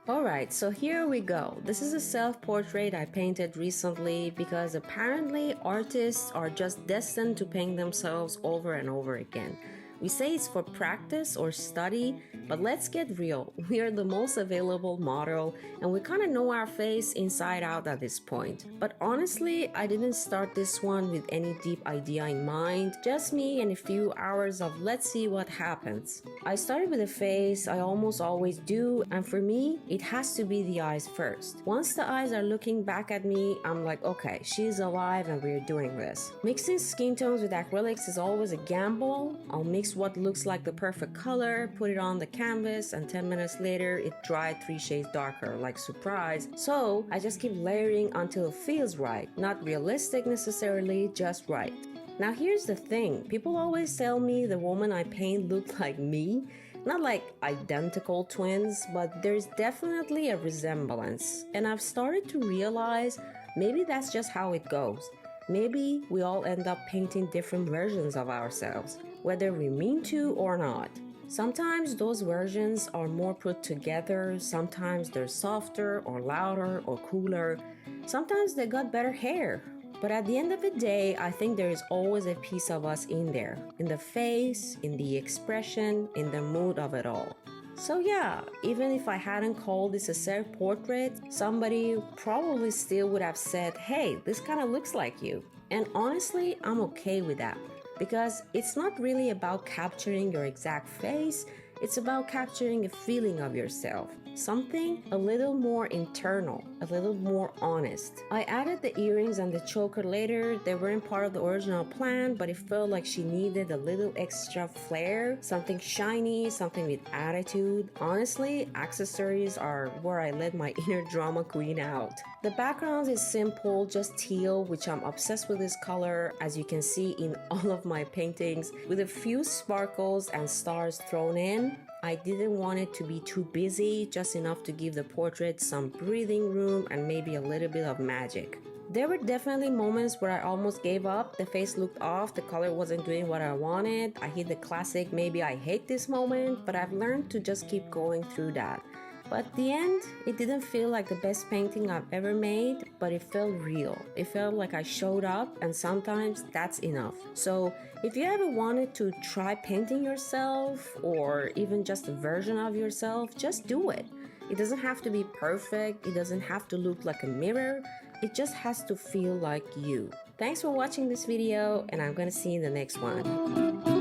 Alright, so here we go. This is a self-portrait I painted recently because apparently artists are just destined to paint themselves over and over again. We say it's for practice or study, but let's get real. We are the most available model and we kind of know our face inside out at this point. But honestly, I didn't start this one with any deep idea in mind, just me and a few hours of let's see what happens. I started with a face, I almost always do, and for me, it has to be the eyes first. Once the eyes are looking back at me, I'm like, okay, she's alive and we're doing this. Mixing skin tones with acrylics is always a gamble. I'll mix what looks like the perfect color, put it on the canvas, and 10 minutes later it dried 3 shades darker, like surprise. So I just keep layering until it feels right. Not realistic necessarily, just right. Now here's the thing, people always tell me the woman I paint looked like me. Not like identical twins, but there's definitely a resemblance. And I've started to realize maybe that's just how it goes. Maybe we all end up painting different versions of ourselves, whether we mean to or not. Sometimes those versions are more put together, sometimes they're softer or louder or cooler, sometimes they got better hair. But at the end of the day, I think there is always a piece of us in there, in the face, in the expression, in the mood of it all. So yeah, even if I hadn't called this a self-portrait, somebody probably still would have said, hey, this kind of looks like you. And honestly, I'm okay with that because it's not really about capturing your exact face, it's about capturing a feeling of yourself. Something a little more internal, a little more honest. I added the earrings and the choker later. They weren't part of the original plan, but it felt like she needed a little extra flair, something shiny, something with attitude. Honestly, accessories are where I let my inner drama queen out. The background is simple, just teal, which I'm obsessed with this color, as you can see in all of my paintings, with a few sparkles and stars thrown in. I didn't want it to be too busy, just enough to give the portrait some breathing room and maybe a little bit of magic. There were definitely moments where I almost gave up, the face looked off, the color wasn't doing what I wanted. I hit the classic maybe I hate this moment, but I've learned to just keep going through that. But at the end, it didn't feel like the best painting I've ever made, but it felt real. It felt like I showed up, and sometimes that's enough. So if you ever wanted to try painting yourself, or even just a version of yourself, just do it. It doesn't have to be perfect, it doesn't have to look like a mirror, it just has to feel like you. Thanks for watching this video, and I'm gonna see you in the next one.